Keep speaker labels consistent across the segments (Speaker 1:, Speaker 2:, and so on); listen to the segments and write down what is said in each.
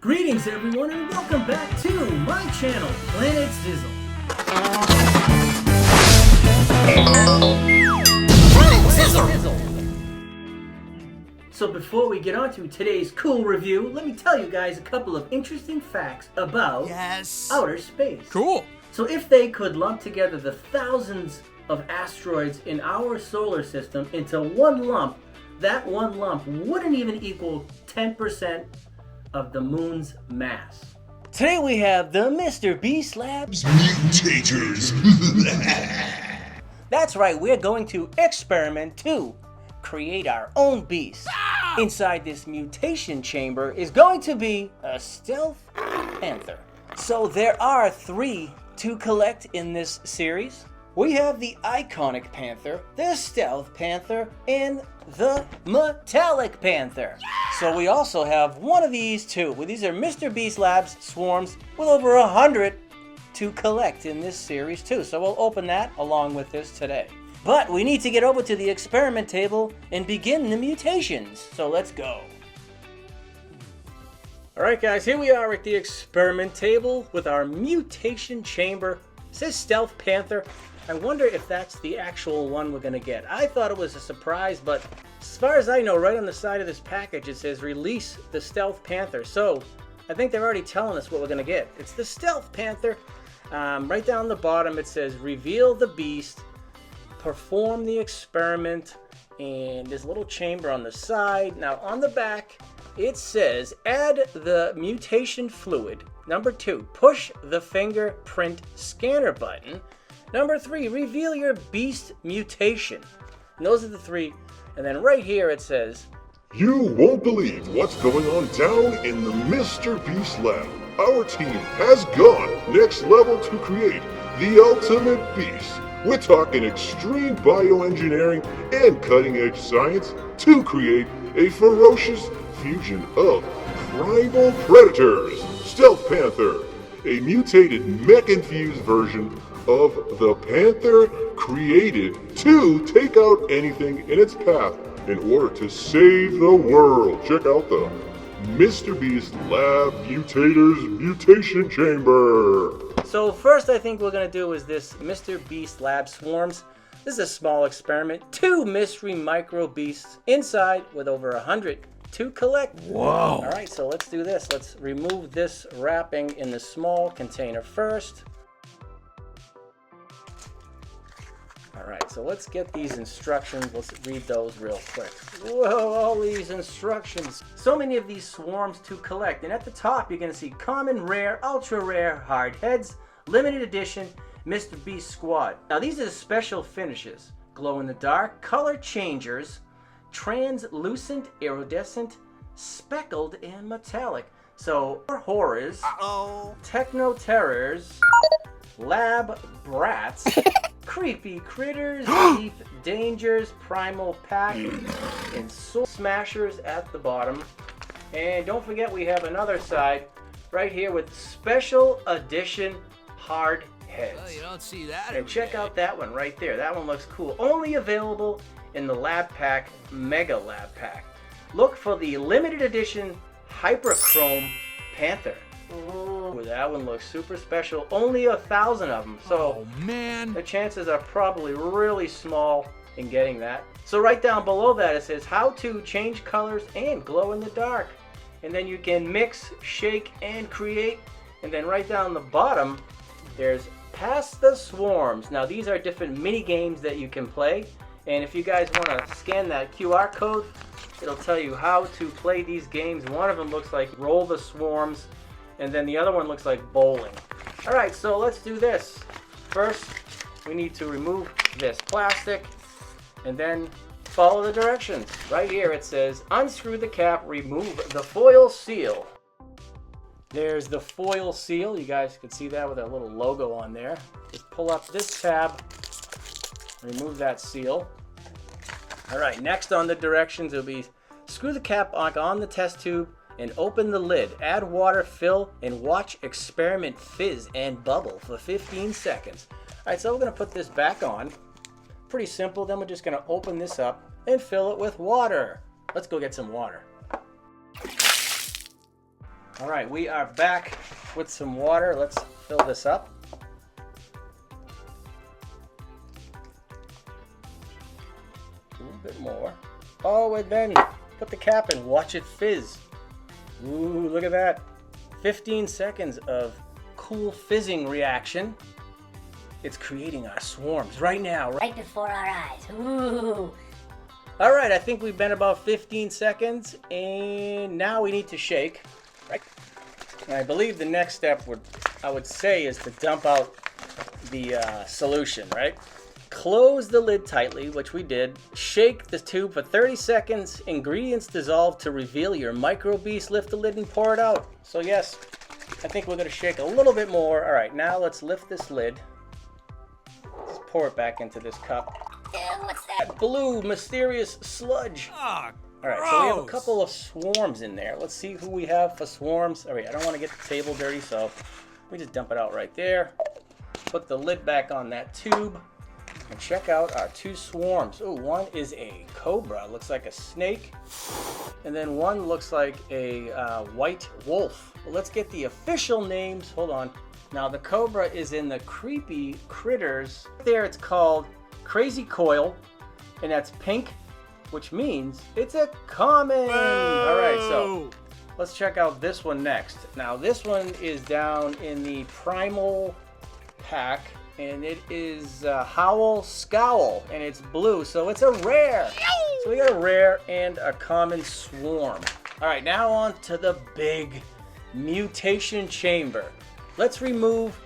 Speaker 1: Greetings everyone and welcome back to my channel, Planet Zizzle. So before we get on to today's cool review, let me tell you guys a couple of interesting facts about outer space.
Speaker 2: Cool.
Speaker 1: So if they could lump together the thousands of asteroids in our solar system into one lump, that one lump wouldn't even equal 10% of the moon's mass. Today we have the Mr. Beast Labs
Speaker 3: Mutators.
Speaker 1: That's right, we're going to experiment to create our own beast. Inside this mutation chamber is going to be a stealth panther. So there are 3 to collect in this series. We have the iconic panther, the stealth panther, and the metallic panther. So we also have one of these too. Well, these are Mr. Beast Labs swarms with over 100 to collect in this series too. So we'll open that along with this today. But we need to get over to the experiment table and begin the mutations. So let's go. Alright guys, here we are at the experiment table with our mutation chamber. It says stealth panther. I wonder if that's the actual one we're gonna get. I thought it was a surprise, but as far as I know, right on the side of this package it says release the stealth panther. So I think they're already telling us what we're gonna get. It's the stealth panther. Right down the bottom it says reveal the beast, perform the experiment, and there's a little chamber on the side. Now on the back it says add the mutation fluid. Number 2, push the fingerprint scanner button. Number 3, reveal your beast mutation. And those are the 3. And then right here it says,
Speaker 3: You won't believe what's going on down in the Mr. Beast Lab. Our team has gone next level to create the ultimate beast. We're talking extreme bioengineering and cutting-edge science to create a ferocious fusion of primal predators. Stealth Panther, a mutated mech-infused version of the Panther created to take out anything in its path in order to save the world. Check out the Mr. Beast Lab Mutators Mutation Chamber.
Speaker 1: So first I think we're going to do is this Mr. Beast Lab Swarms. This is a small experiment. 2 mystery micro beasts inside with over 100 to collect.
Speaker 2: Whoa.
Speaker 1: Alright, so let's do this. Let's remove this wrapping in the small container first. Alright, so let's get these instructions. Let's read those real quick. Whoa, all these instructions. So many of these swarms to collect. And at the top, you're going to see common, rare, ultra rare, hard heads, limited edition, Mr. Beast Squad. Now, these are the special finishes. Glow in the dark, color changers, translucent, iridescent, speckled, and metallic. So, horrors, techno terrors, lab brats, creepy critters, deep dangers, primal pack, and soul smashers at the bottom. And don't forget we have another side right here with special edition hard heads.
Speaker 2: Well, you don't see that.
Speaker 1: And check out that one right there. That one looks cool. Only available in the Lab Pack Mega Lab Pack. Look for the limited edition Hyperchrome Panther. Ooh, that one looks super special. Only 1,000 of them. So
Speaker 2: oh, man.
Speaker 1: the chances are probably really small in getting that. So right down below that it says how to change colors and glow in the dark. And then you can mix, shake, and create. And then right down the bottom there's Pass the Swarms. Now these are different mini games that you can play. And if you guys want to scan that QR code, it'll tell you how to play these games. One of them looks like Roll the Swarms, and then the other one looks like bowling. Alright, so let's do this. First, we need to remove this plastic, and then follow the directions. Right here it says, unscrew the cap, remove the foil seal. There's the foil seal. You guys can see that with a little logo on there. Just pull up this tab, remove that seal. Alright, next on the directions will be screw the cap on the test tube and open the lid. Add water, fill, and watch experiment fizz and bubble for 15 seconds. Alright, so we're going to put this back on. Pretty simple. Then we're just gonna open this up and fill it with water. Let's go get some water. All right, we are back with some water. Let's fill this up. A little bit more. Oh, and then put the cap in. Watch it fizz. Ooh, look at that. 15 seconds of cool fizzing reaction. It's creating our swarms right now.
Speaker 2: Right before our eyes. Ooh.
Speaker 1: All right, I think we've been about 15 seconds, and now we need to shake, right? And I believe the next step I would say is to dump out the solution, right? Close the lid tightly, which we did. Shake the tube for 30 seconds. Ingredients dissolve to reveal your micro beast. Lift the lid and pour it out. So yes, I think we're gonna shake a little bit more. All right, now let's lift this lid. Let's pour it back into this cup.
Speaker 2: What's that?
Speaker 1: Blue mysterious sludge.
Speaker 4: Ah,
Speaker 1: All right, so we have a couple of swarms in there. Let's see who we have for swarms. All right, I don't want to get the table dirty, so we just dump it out right there. Put the lid back on that tube and check out our two swarms. Oh, one is a cobra, looks like a snake, and then one looks like a white wolf. Well, let's get the official names. Hold on. Now the cobra is in the creepy critters. There it's called Crazy Coil, and that's pink, which means it's a common. All right, so let's check out this one next. Now this one is down in the primal pack, and it is Howl Scowl, and it's blue, so it's a rare. So we got a rare and a common swarm. All right, now on to the big mutation chamber. Let's remove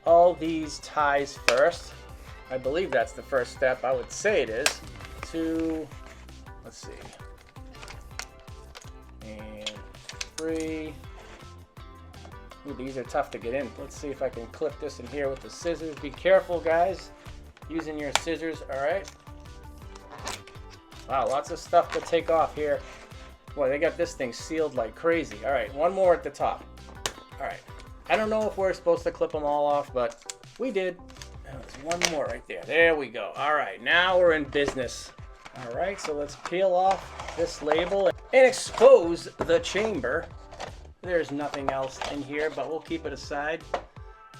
Speaker 1: all these ties first. I believe that's the first step. I would say it is. Let's see. And 3. Ooh, these are tough to get in. Let's see if I can clip this in here with the scissors. Be careful, guys, using your scissors. All right. Wow, lots of stuff to take off here. Boy, they got this thing sealed like crazy. All right, one more at the top. All right. I don't know if we're supposed to clip them all off, but we did. There's one more right there. There we go. All right, now we're in business. All right, so let's peel off this label and expose the chamber. There's nothing else in here, but we'll keep it aside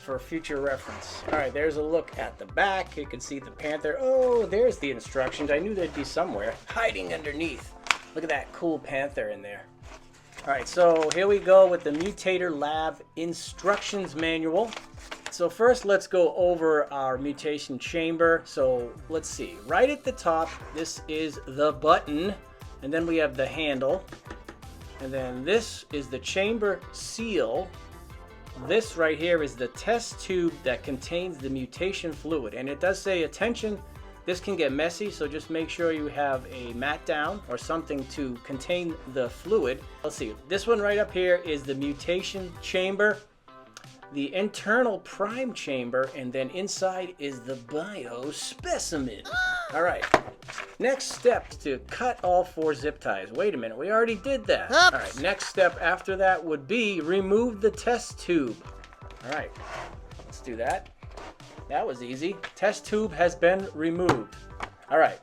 Speaker 1: for future reference. All right, there's a look at the back. You can see the Panther. Oh, there's the instructions. I knew they'd be somewhere hiding underneath. Look at that cool Panther in there. All right, so here we go with the Mutator Lab instructions manual. So first, let's go over our mutation chamber. So let's see, right at the top, this is the button, and then we have the handle, and then this is the chamber seal. This right here is the test tube that contains the mutation fluid, and it does say, attention, this can get messy, so just make sure you have a mat down or something to contain the fluid. Let's see, this one right up here is the mutation chamber, the internal prime chamber, and then inside is the bio specimen. All right, next step to cut all 4 zip ties. Wait a minute, we already did that. Oops. All right, next step after that would be remove the test tube. All right, let's do that. That was easy. Test tube has been removed. All right,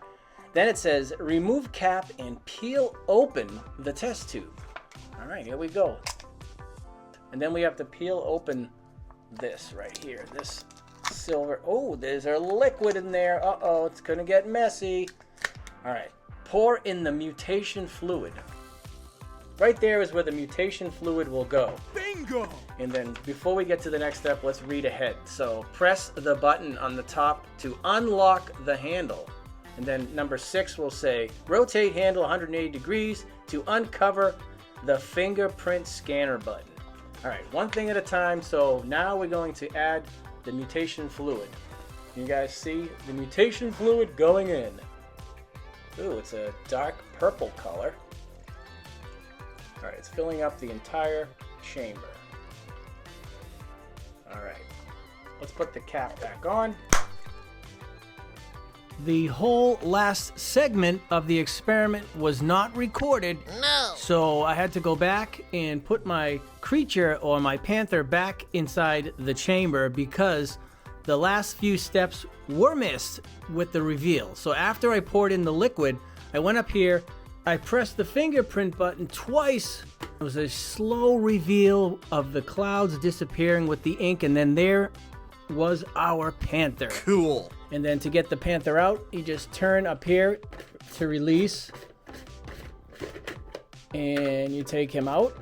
Speaker 1: then it says remove cap and peel open the test tube. All right, here we go. And then we have to peel open this right here, this silver. Oh, there's a liquid in there. Uh-oh, it's gonna get messy. All right, pour in the mutation fluid. Right there is where the mutation fluid will go.
Speaker 4: Bingo!
Speaker 1: And then before we get to the next step, let's read ahead. So press the button on the top to unlock the handle. And then number 6 will say, rotate handle 180 degrees to uncover the fingerprint scanner button. All right, one thing at a time. So now we're going to add the mutation fluid. You guys see the mutation fluid going in. Ooh, it's a dark purple color. All right, it's filling up the entire chamber. All right, let's put the cap back on. The whole last segment of the experiment was not recorded.
Speaker 2: No.
Speaker 1: So I had to go back and put my creature or my panther back inside the chamber because the last few steps were missed with the reveal. So after I poured in the liquid, I went up here, I pressed the fingerprint button twice. It was a slow reveal of the clouds disappearing with the ink, and then there was our Panther.
Speaker 4: Cool.
Speaker 1: And then to get the Panther out, you just turn up here to release, and you take him out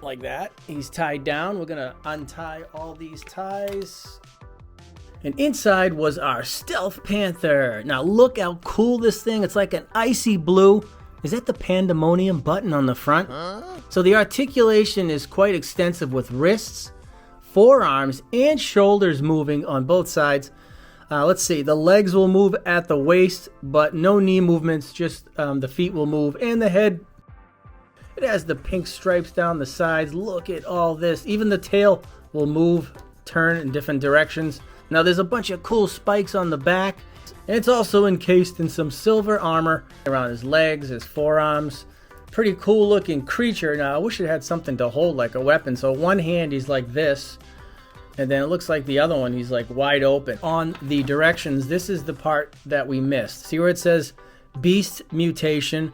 Speaker 1: like that. He's tied down. We're gonna untie all these ties. And inside was our Stealth Panther. Now look how cool this thing, it's like an icy blue. Is that the pandemonium button on the front? So the articulation is quite extensive with wrists, forearms, and shoulders moving on both sides. Let's see, the legs will move at the waist, but no knee movements, just the feet will move, and the head. It has the pink stripes down the sides. Look at all this. Even the tail will move, turn in different directions. Now there's a bunch of cool spikes on the back. And it's also encased in some silver armor around his legs, his forearms. Pretty cool looking creature. Now I wish it had something to hold like a weapon. So one hand he's like this, and then it looks like the other one he's like wide open. On the directions, this is the part that we missed. See where it says Beast Mutation?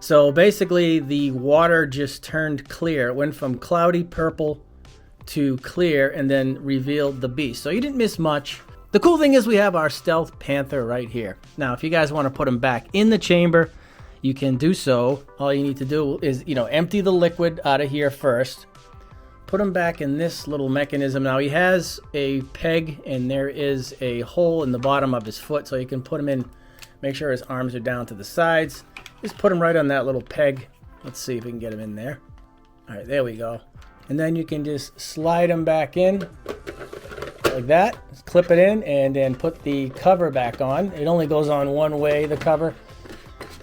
Speaker 1: So basically the water just turned clear. It went from cloudy purple to clear and then revealed the beast. So you didn't miss much. The cool thing is we have our Stealth Panther right here. Now, if you guys want to put him back in the chamber, you can do so. All you need to do is, empty the liquid out of here first. Put him back in this little mechanism. Now, he has a peg, and there is a hole in the bottom of his foot, so you can put him in, make sure his arms are down to the sides. Just put him right on that little peg. Let's see if we can get him in there. All right, there we go. And then you can just slide him back in like that. Just clip it in and then put the cover back on. It only goes on one way, the cover.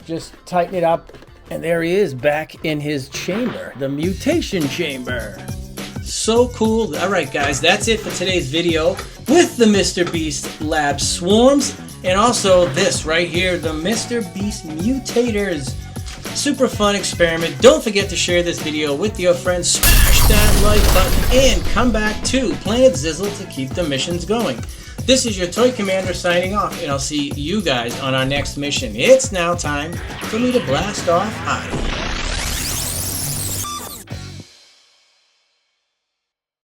Speaker 1: Just tighten it up, and there he is back in his chamber, the mutation chamber. So cool. All right, guys, that's it for today's video with the Mr. Beast Lab Swarms, and also this right here, the Mr. Beast Mutators. Super fun experiment. Don't forget to share this video with your friends. Smash that like button and come back to Planet Zizzle to keep the missions going. This is your Toy Commander signing off, and I'll see you guys on our next mission. It's now time for me to blast off out of here.